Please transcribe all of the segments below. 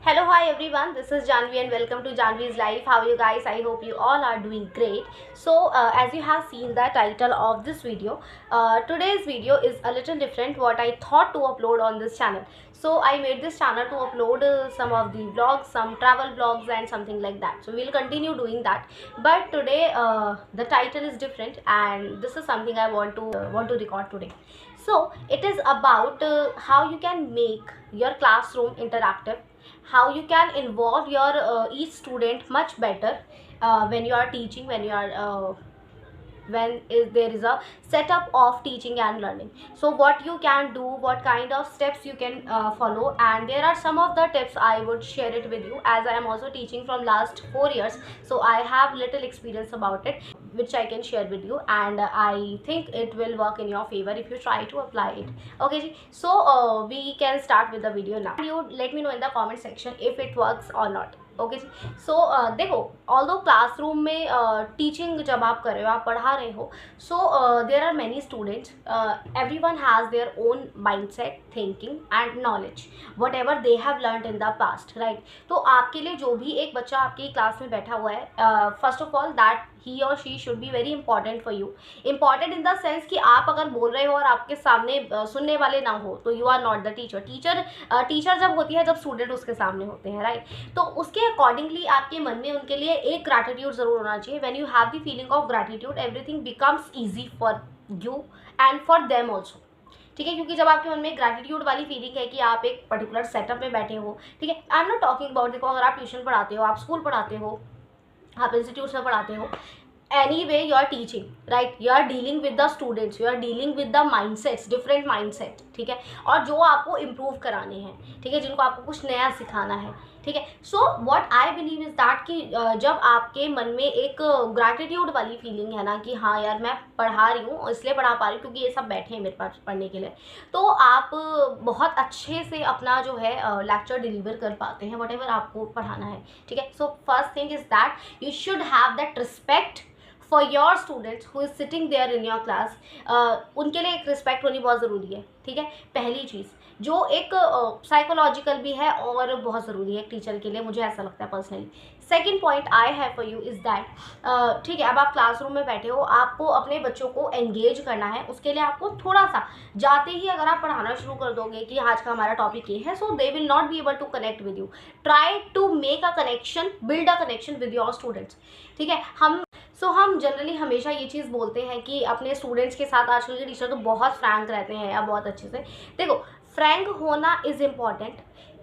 Hello, hi everyone. This is Janvi and welcome to Janvi's Life. How are you guys? I hope you all are doing great. So, as you have seen the title of this video, today's video is a little different what I thought to upload on this channel. So, I made this channel to upload some of the vlogs, some travel vlogs and something like that. So, we'll continue doing that. But today, the title is different and this is something I want to record today. So, it is about how you can make your classroom interactive, how you can involve your each student much better when you are teaching, there is a setup of teaching and learning. So what you can do, what kind of steps you can follow, and there are some of the tips I would share it with you, as I am also teaching from last 4 years, so I have little experience about it which I can share with you, and I think it will work in your favor if you try to apply it. Okay, so we can start with the video now. You let me know in the comment section if it works or not. Okay जी। So देखो, although classroom में teaching जब आप कर रहे हो, आप पढ़ा रहे हो, so there are many students, everyone has their own mindset, thinking and knowledge, whatever they have learn in the past, right. तो आपके लिए जो भी एक बच्चा आपकी क्लास में बैठा हुआ है, first of all that he or she should be very important for you. Important in the sense कि आप अगर बोल रहे हो और आपके सामने सुनने वाले ना हो तो you are not the teacher. Teacher जब होती है जब स्टूडेंट उसके सामने होते हैं, राइट। तो उसके अकॉर्डिंगली आपके मन में उनके लिए एक ग्रैटिट्यूड ज़रूर होना चाहिए। When you have the feeling of gratitude, everything becomes easy for you and for them also, ठीक है। क्योंकि जब आपके मन में ग्रैटिट्यूड वाली फीलिंग है कि आप एक पर्टिकुलर सेटअप में बैठे हो, ठीक है। I am not talking about, देखो अगर आप ट्यूशन पढ़ाते हो, आप स्कूल पढ़ाते हो, आप इंस्टीट्यूट में पढ़ाते हो, anyway you are teaching, right, you are dealing with the students, you are dealing with the mindsets, different mindset, ठीक है। और जो आपको इम्प्रूव कराने हैं, ठीक है, जिनको आपको कुछ नया सिखाना है, ठीक है। So what I believe is that कि जब आपके मन में एक ग्रैटिट्यूड वाली फीलिंग है ना कि हाँ यार मैं पढ़ा रही हूँ, इसलिए पढ़ा पा रही हूँ क्योंकि ये सब बैठे हैं मेरे पास पढ़ने के लिए, तो आप बहुत अच्छे से अपना जो है लेक्चर डिलीवर कर पाते हैं, वट एवर आपको पढ़ाना है, ठीक है। So first thing is that you should have that respect for your students who is sitting there in your class. उनके लिए एक रिस्पेक्ट होनी बहुत ज़रूरी है, ठीक है। पहली चीज़ जो एक साइकोलॉजिकल भी है और बहुत ज़रूरी है एक टीचर के लिए, मुझे ऐसा लगता है personally. Second point I have for you is that, ठीक है, अब आप क्लासरूम में बैठे हो, आपको अपने बच्चों को एंगेज करना है। उसके लिए आपको थोड़ा सा जाते ही अगर आप पढ़ाना शुरू कर दोगे कि आज का हमारा टॉपिक ये है, so they will not be able to connect with you. Try to make a connection, build a connection with your students, ठीक है। हम जनरली हमेशा ये चीज़ बोलते हैं कि अपने स्टूडेंट्स के साथ आजकल के टीचर तो बहुत फ्रैंक रहते हैं या बहुत अच्छे से। देखो, फ्रैंक होना इज़ इम्पॉर्टेंट,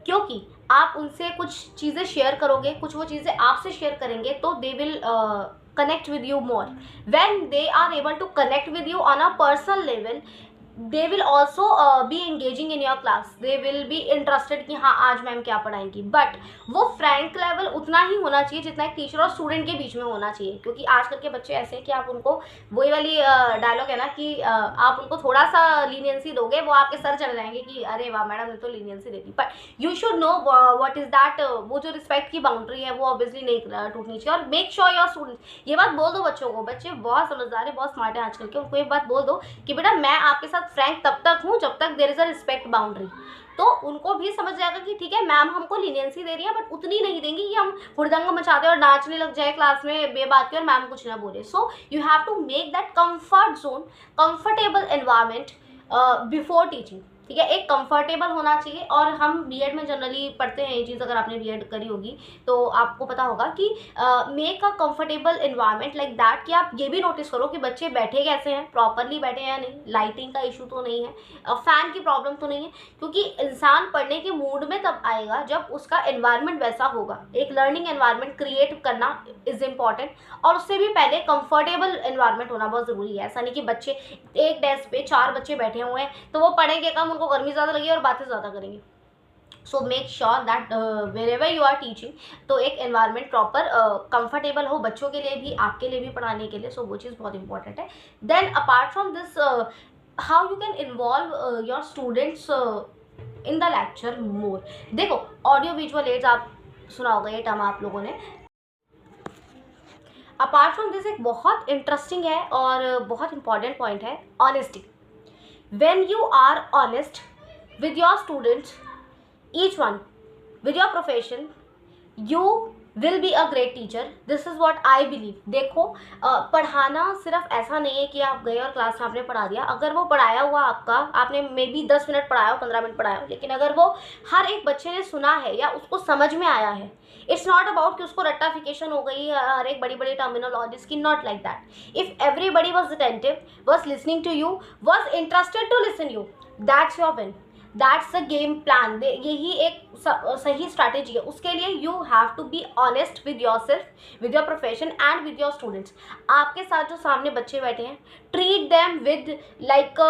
क्योंकि आप उनसे कुछ चीज़ें शेयर करोगे, कुछ वो चीज़ें आपसे शेयर करेंगे, तो they will connect with you more. When they are able to connect with you on a personal level, they will also be engaging in your class, they will be interested कि हाँ आज ma'am क्या पढ़ाएंगी। But वो Frank level उतना ही होना चाहिए जितना एक टीचर और स्टूडेंट के बीच में होना चाहिए, क्योंकि आजकल के बच्चे ऐसे हैं कि आप उनको, वही वाली डायलॉग है ना कि आप उनको थोड़ा सा लीनियंसी दोगे, वो आपके सर चढ़ जाएंगे कि अरे वाह मैडम ने तो leniency they the. But you should know what is that, वो जो रिस्पेक्ट की बाउंड्री है वो ऑब्वियसली नहीं टूटनी चाहिए। और मेक श्योर योर स्टूडेंट्स, ये बात बोल दो बच्चों को, बच्चे बहुत समझदार है, बहुत स्मार्ट है आजकल के, उनको ये बात बोल दो कि बेटा मैं आपके साथ फ्रैंक तब तक हूँ जब तक there is a respect boundary. तो उनको भी समझ जाएगा कि ठीक है मैम हमको लीनियंसी दे रही है, बट उतनी नहीं देंगी कि हम हुड़दंग मचा दें और नाचने लग जाए क्लास में बेबात के और मैम कुछ ना बोले। So you have to make that comfort zone, comfortable environment before teaching, ठीक है। एक कंफर्टेबल होना चाहिए। और हम बीएड में जनरली पढ़ते हैं ये चीज़, अगर आपने बीएड करी होगी तो आपको पता होगा कि make a comfortable environment like that, कि आप ये भी नोटिस करो कि बच्चे बैठे कैसे हैं, प्रॉपरली बैठे हैं या नहीं, लाइटिंग का इशू तो नहीं है, फ़ैन की प्रॉब्लम तो नहीं है, क्योंकि इंसान पढ़ने के मूड में तब आएगा जब उसका एनवायरनमेंट वैसा होगा। एक लर्निंग एनवायरनमेंट क्रिएट करना इज़ इम्पॉर्टेंट, और उससे भी पहले कंफर्टेबल एनवायरनमेंट होना बहुत ज़रूरी है। ऐसा नहीं कि बच्चे एक डेस्क पे 4 बच्चे बैठे हुए हैं तो वो पढ़ेंगे कम, उनको गर्मी ज़्यादा लगी और बातें ज़्यादा करेंगे। So make sure that wherever you are teaching, तो एक एनवायरनमेंट प्रॉपर कंफर्टेबल हो बच्चों के लिए भी, आपके लिए भी पढ़ाने के लिए। सो वो चीज़ बहुत इंपॉर्टेंट है। Then apart from this, how you can involve your students in the lecture more. देखो, ऑडियो विजुअल एड्स आप सुना होगा ये टर्म आप लोगों ने। अपार्ट फ्रॉम दिस एक बहुत इंटरेस्टिंग है और बहुत इंपॉर्टेंट पॉइंट है, honesty. When you are honest with your students, each one, with your profession, you will be a great teacher. This is what I believe. देखो पढ़ाना सिर्फ ऐसा नहीं है कि आप गए और क्लास में आपने पढ़ा दिया. अगर वो पढ़ाया हुआ आपका, आपने मे बी 10 मिनट पढ़ाया हो, 15 मिनट पढ़ाया हो, लेकिन अगर वो हर एक बच्चे ने सुना है या उसको समझ में आया है, इट्स नॉट अबाउट कि उसको रट्टाफिकेशन हो गई हर एक बड़ी बड़ी टर्मिनोलॉजीज की. Not like that. If everybody was attentive, was listening to you, was interested to listen you, that's your win. That's a game plan. यही एक सही स्ट्रैटेजी है. उसके लिए you have to be honest with yourself, with your profession and with your students. आपके साथ जो सामने बच्चे बैठे हैं, treat them with like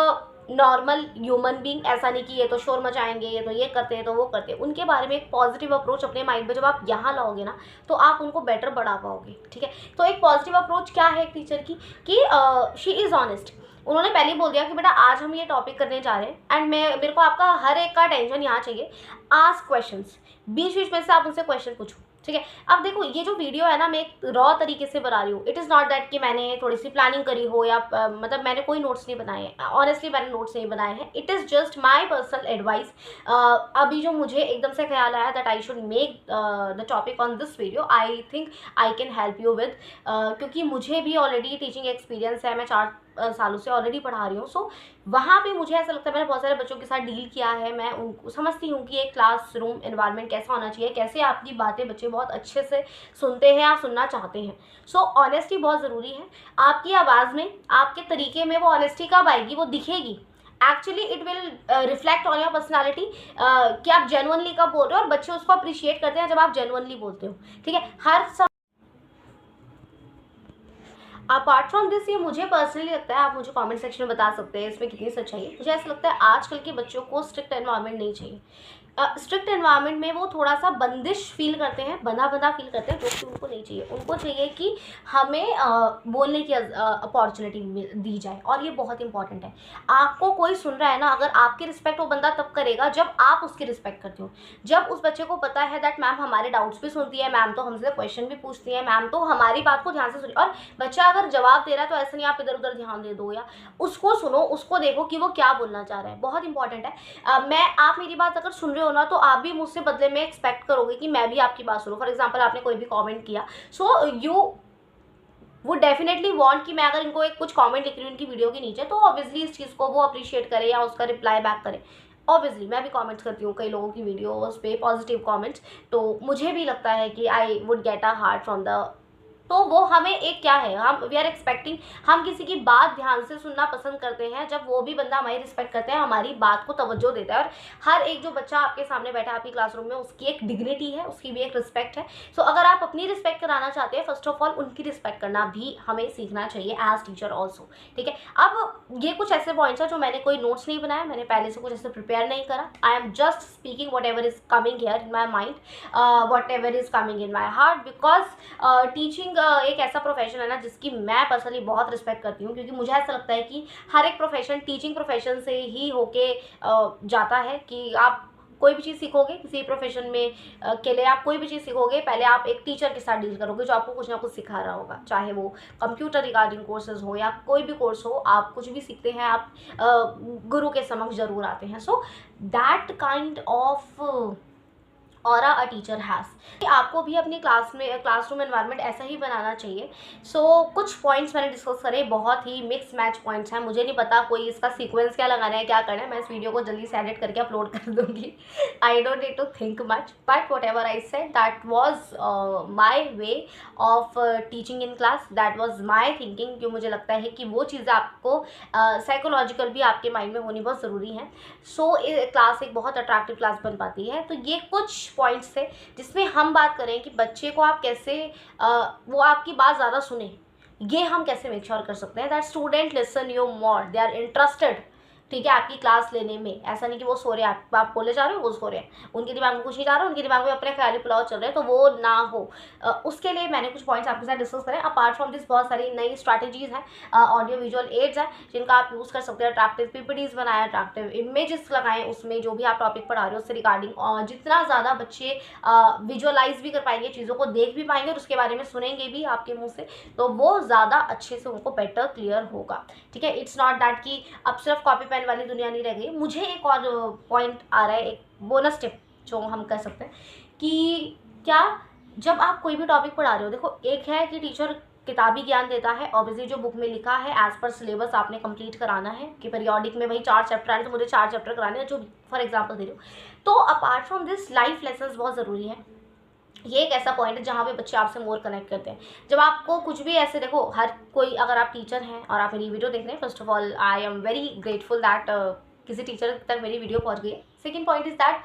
normal human being. ऐसा नहीं कि ये तो शोर मचाएंगे, ये तो ये करते हैं, तो वो करते हैं. उनके बारे में एक पॉजिटिव अप्रोच अपने माइंड में जब आप यहाँ लाओगे ना, तो आप उनको बेटर बढ़ा पाओगे. ठीक है. तो एक पॉजिटिव अप्रोच क्या है एक टीचर की, कि शी इज़ ऑनेस्ट. उन्होंने पहले ही बोल दिया कि बेटा आज हम ये टॉपिक करने जा रहे हैं एंड मेरे को आपका हर एक का अटेंशन यहाँ चाहिए. Ask questions. बीच बीच में से आप उनसे क्वेश्चन पूछो. ठीक है. अब देखो ये जो वीडियो है ना, मैं एक रॉ तरीके से बना रही हूँ. इट इज़ नॉट दैट कि मैंने थोड़ी सी प्लानिंग करी हो या मतलब मैंने कोई नोट्स नहीं बनाए हैं. ऑनेस्टली मैंने नोट्स नहीं बनाए हैं. It is just my personal advice. अभी जो मुझे एकदम से ख्याल आया that I should make the topic on this video. I think I can help you with, क्योंकि मुझे भी ऑलरेडी टीचिंग एक्सपीरियंस है. मैं 4 सालों से ऑलरेडी पढ़ा रही हूँ. सो वहाँ पे मुझे ऐसा लगता है, मैंने बहुत सारे बच्चों के साथ डील किया है. मैं उनको समझती हूँ कि एक क्लासरूम एनवायरनमेंट कैसा होना चाहिए, कैसे आपकी बातें बच्चे बहुत अच्छे से सुनते हैं या सुनना चाहते हैं. सो ऑनेस्टी बहुत ज़रूरी है. आपकी आवाज़ में, आपके तरीके में वो ऑनेस्टी कब आएगी, वो दिखेगी. Actually it will reflect on your personality, कि आप जेनुअनली कब बोल रहे हो. और बच्चे उसको अप्रिशिएट करते हैं जब आप जेनुअनली बोलते हो. ठीक है. अपार्ट फ्रॉम दिस, ये मुझे पर्सनली लगता है, आप मुझे कमेंट सेक्शन में बता सकते हैं इसमें कितनी सच्चाई है. मुझे ऐसा लगता है आजकल के बच्चों को स्ट्रिक्ट एनवायरनमेंट नहीं चाहिए. स्ट्रिक्ट एनवायरनमेंट में वो थोड़ा सा बंदिश फील करते हैं, बंधा बंधा फील करते हैं, जो कि उनको नहीं चाहिए. उनको चाहिए कि हमें बोलने की अपॉर्चुनिटी दी जाए. और ये बहुत इंपॉर्टेंट है. आपको कोई सुन रहा है ना, अगर आपकी रिस्पेक्ट वो बंदा तब करेगा जब आप उसकी रिस्पेक्ट करते हो. जब उस बच्चे को पता है दैट मैम हमारे डाउट्स भी सुनती है, मैम तो हमसे क्वेश्चन भी पूछती है, मैम तो हमारी बात को ध्यान से सुनी. और बच्चा अगर जवाब दे रहा है तो ऐसा नहीं आप इधर उधर ध्यान दे दो, या उसको सुनो, उसको देखो कि वो क्या बोलना चाह रहा है. बहुत इंपॉर्टेंट है. आप मेरी बात अगर सुन रहे हो ना, तो आप भी मुझसे बदले में एक्सपेक्ट करोगे कि मैं भी आपकी बात सुनूं. फॉर एग्जांपल आपने कोई भी कमेंट किया, सो यू वो डेफिनेटली वांट कि मैं अगर इनको एक कुछ कमेंट लिख रही हूँ इनकी वीडियो के नीचे, तो ऑब्वियसली इस चीज़ को वो अप्रिशिएट करे या उसका रिप्लाई बैक करे. ऑब्वियसली मैं भी कमेंट्स करती हूँ कई लोगों की वीडियोस पे, पॉजिटिव कमेंट्स. तो मुझे भी लगता है कि I would get a heart from the, तो वो हमें एक क्या है, हम वी आर एक्सपेक्टिंग, हम किसी की बात ध्यान से सुनना पसंद करते हैं जब वो भी बंदा हमारी रिस्पेक्ट करते हैं, हमारी बात को तवज्जो देता है. और हर एक जो बच्चा आपके सामने बैठा है आपकी क्लासरूम में, उसकी एक डिग्निटी है, उसकी भी एक रिस्पेक्ट है. सो अगर आप अपनी रिस्पेक्ट कराना चाहते हैं, फर्स्ट ऑफ ऑल उनकी रिस्पेक्ट करना भी हमें सीखना चाहिए एज टीचर ऑल्सो. ठीक है. अब ये कुछ ऐसे पॉइंट्स हैं जो मैंने कोई नोट्स नहीं बनाया, मैंने पहले से कुछ ऐसे प्रिपेयर नहीं करा. I am just speaking what ever is coming here in my mind, what ever is coming in my heart. Because teaching एक ऐसा प्रोफेशन है ना जिसकी मैं पर्सनली बहुत रिस्पेक्ट करती हूँ, क्योंकि मुझे ऐसा लगता है कि हर एक प्रोफेशन टीचिंग प्रोफेशन से ही होके जाता है. कि आप कोई भी चीज़ सीखोगे किसी प्रोफेशन में के लिए, आप कोई भी चीज़ सीखोगे, पहले आप एक टीचर के साथ डील करोगे जो आपको कुछ ना कुछ सिखा रहा होगा. चाहे वो कंप्यूटर रिगार्डिंग कोर्सेज हो या कोई भी कोर्स हो, आप कुछ भी सीखते हैं, आप गुरु के समक्ष जरूर आते हैं. So that kind of aura a teacher has. आपको भी अपनी क्लासरूम एनवायरनमेंट ऐसा ही बनाना चाहिए. सो कुछ पॉइंट्स मैंने डिस्कस करे, बहुत ही मिक्स मैच पॉइंट्स हैं. मुझे नहीं पता कोई इसका सीक्वेंस क्या लगाना है, क्या करना है. मैं इस वीडियो को जल्दी से एडिट करके अपलोड कर दूंगी. I don't need to think much, but whatever I said that was my way of teaching in class. That was my thinking, क्यों मुझे लगता है कि वो चीज़ें आपको साइकोलॉजिकल भी आपके माइंड में होनी बहुत ज़रूरी है. सो क्लास एक बहुत अट्रैक्टिव क्लास बन पाती है. तो ये कुछ पॉइंट्स थे जिसमें हम बात करें कि बच्चे को आप कैसे वो आपकी बात ज़्यादा सुने. ये हम कैसे मेक श्योर कर सकते हैं that student listen you more, they are interested. ठीक है. आपकी क्लास लेने में ऐसा नहीं कि वो सो रहे हैं, आप बोले जा रहे हो वो सो रहे हैं, उनके दिमाग में कुछ नहीं जा रहा, उनके दिमाग में अपने ख्याली पुलाव चल रहे हैं, तो वो ना हो. उसके लिए मैंने कुछ पॉइंट्स आपके साथ डिस्कस करें. अपार्ट फ्रॉम दिस बहुत सारी नई स्ट्रैटेजीज हैं, ऑडियो विजुअल एड्स हैं जिनका आप यूज़ कर सकते हैं. अट्रैक्टिव पीपीटीज बनाएं, अट्रैक्टिव इमेजेस लगाएं उसमें, जो भी आप टॉपिक पढ़ा रहे हो उससे रिगार्डिंग. जितना ज़्यादा बच्चे विजुअलाइज भी कर पाएंगे, चीज़ों को देख भी पाएंगे और उसके बारे में सुनेंगे भी आपके मुँह से, तो वो ज़्यादा अच्छे से उनको बेटर क्लियर होगा. ठीक है. इट्स नॉट दैट कि अब सिर्फ कॉपी पेन वाली दुनिया नहीं रह गई. मुझे एक और पॉइंट आ रहा है, एक बोनस टिप जो हम कर सकते हैं कि क्या जब आप कोई भी टॉपिक पढ़ा रहे हो, देखो एक है कि टीचर किताबी ज्ञान देता है, ऑब्वियसली जो बुक में लिखा है एज पर सिलेबस आपने कंप्लीट कराना है कि पीरियोडिक में वही 4 चैप्टर आने तो मुझे 4 चैप्टर कराने हैं, जो फॉर एग्जांपल दे रही हूँ। तो apart from this life lessons बहुत ज़रूरी है। ये एक ऐसा पॉइंट है जहाँ पे बच्चे आपसे मोर कनेक्ट करते हैं। जब आपको कुछ भी ऐसे, देखो हर कोई, अगर आप टीचर हैं और आप मेरी वीडियो देख रहे हैं, first of all I am very grateful that किसी टीचर तक मेरी वीडियो पहुँच गई है। सेकेंड पॉइंट इज दैट,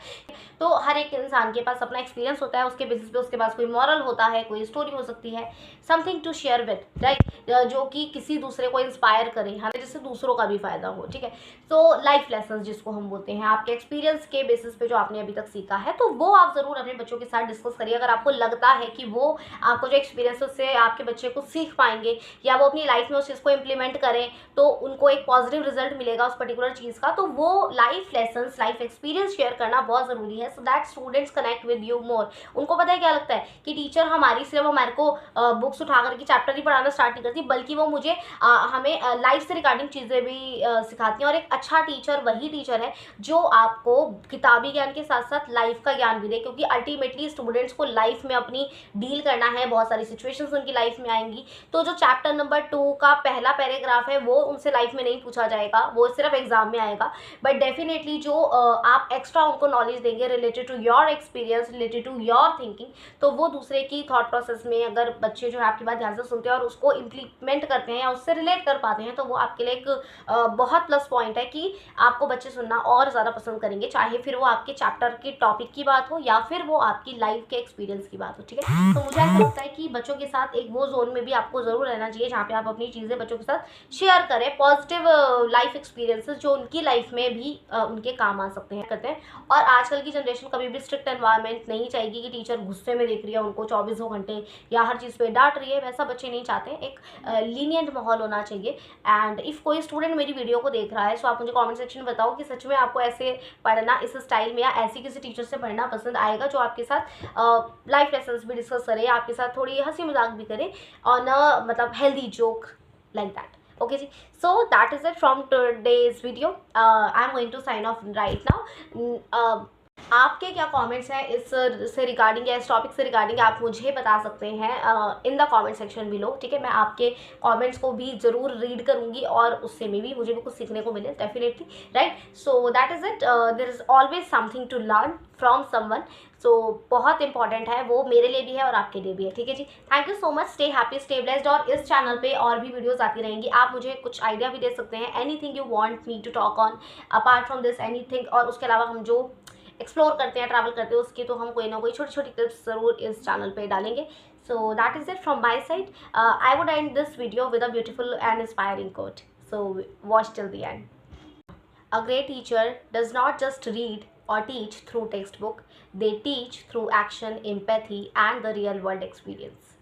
तो हर एक इंसान के पास अपना एक्सपीरियंस होता है, उसके बेसिस पे उसके पास कोई मॉरल होता है, कोई स्टोरी हो सकती है, something to share with, right, जो कि किसी दूसरे को इंस्पायर करे, है ना, जिससे दूसरों का भी फायदा हो, ठीक है। तो लाइफ लेसन जिसको हम बोलते हैं, आपके एक्सपीरियंस के बेसिस पे जो आपने अभी तक सीखा है, तो वो आप ज़रूर अपने बच्चों के साथ डिस्कस करिए। अगर आपको लगता है कि वो आपको जो एक्सपीरियंस है उससे आपके बच्चे को सीख पाएंगे या वो अपनी लाइफ में उस चीज़ को इम्प्लीमेंट करें तो उनको एक पॉजिटिव रिजल्ट मिलेगा उस पर्टिकुलर चीज़ का, तो वो life lessons, life experience share करना बहुत ज़रूरी है, so that students connect with you more. उनको पता है क्या लगता है कि टीचर हमारी सिर्फ हमारे को बुक्स उठा करके चैप्टर ही पढ़ाना स्टार्ट नहीं करती, बल्कि वो मुझे हमें लाइफ से रिगार्डिंग चीज़ें भी सिखाती हैं। और एक अच्छा टीचर वही टीचर है जो आपको किताबी ज्ञान के साथ साथ लाइफ का ज्ञान भी दे, क्योंकि अल्टीमेटली स्टूडेंट्स को लाइफ में अपनी डील करना है, बहुत सारी सिचुएशंस उनकी लाइफ में आएंगी। तो जो चैप्टर नंबर 2 का पहला पैराग्राफ है वो उनसे लाइफ में नहीं पूछा जाएगा, वो सिर्फ एग्जाम में आएगा, बट डेफिनेटली जो आप एक्स्ट्रा उनको नॉलेज देंगे related to your experience, related to your thinking, तो वो दूसरे की थॉट प्रोसेस में अगर बच्चे जो है आपकी बात ध्यान से सुनते हैं और उसको इम्प्लीमेंट करते हैं या उससे रिलेट कर पाते हैं, तो वो आपके लिए एक बहुत प्लस पॉइंट है कि आपको बच्चे सुनना और ज़्यादा पसंद करेंगे, चाहे फिर वो आपके चैप्टर के टॉपिक की बात हो या फिर वो आपकी लाइफ के एक्सपीरियंस की बात हो, ठीक है। तो मुझे ऐसा लगता है कि बच्चों के साथ एक वो जोन में भी आपको ज़रूर रहना चाहिए जहाँ पे आप अपनी चीज़ें बच्चों के साथ शेयर करें, पॉजिटिव लाइफ एक्सपीरियंसेस जो उनकी लाइफ में भी उनके काम आ सकते हैं, करते हैं। और आजकल की जनरेशन कभी भी स्ट्रिक्ट एनवायरनमेंट नहीं चाहेगी कि टीचर गुस्से में देख रही है उनको 24 घंटे या हर चीज़ पे डांट रही है, वैसा बच्चे नहीं चाहते। एक लीनियंट माहौल होना चाहिए। एंड इफ़ कोई स्टूडेंट मेरी वीडियो को देख रहा है तो आप मुझे कमेंट सेक्शन में बताओ कि सच में आपको ऐसे पढ़ना, इस स्टाइल में या ऐसी किसी टीचर से पढ़ना पसंद आएगा जो आपके साथ लाइफ लेसन्स भी डिस्कस करे, आपके साथ थोड़ी हंसी मजाक भी करे ऑन अ मतलब healthy joke like that. Okay जी, so that is it from today's video. I'm going to sign off right now. आपके क्या कमेंट्स हैं इस से रिगार्डिंग या इस टॉपिक से रिगार्डिंग, आप मुझे बता सकते हैं in the comment section below, ठीक है। मैं आपके कमेंट्स को भी ज़रूर रीड करूँगी और उससे में भी मुझे भी कुछ सीखने को मिले, definitely, right. So that is it. There is always something to learn from someone, so बहुत इंपॉर्टेंट है वो, मेरे लिए भी है और आपके लिए भी है, ठीक है जी। Thank you so much, stay happy, stay blessed. और इस चैनल पे और भी वीडियोस आती रहेंगी, आप मुझे कुछ आइडिया भी दे सकते हैं, anything you want me to talk on apart from this anything. और उसके अलावा हम जो एक्सप्लोर करते हैं, ट्रैवल करते हैं, उसकी तो हम कोई ना कोई छोटी छोटी टिप्स ज़रूर इस चैनल पे डालेंगे। So that is it from my side. I would end this video with a beautiful and inspiring quote, so watch till the end. A great teacher does not just read or teach through textbook, they teach through action, empathy, and the real world experience.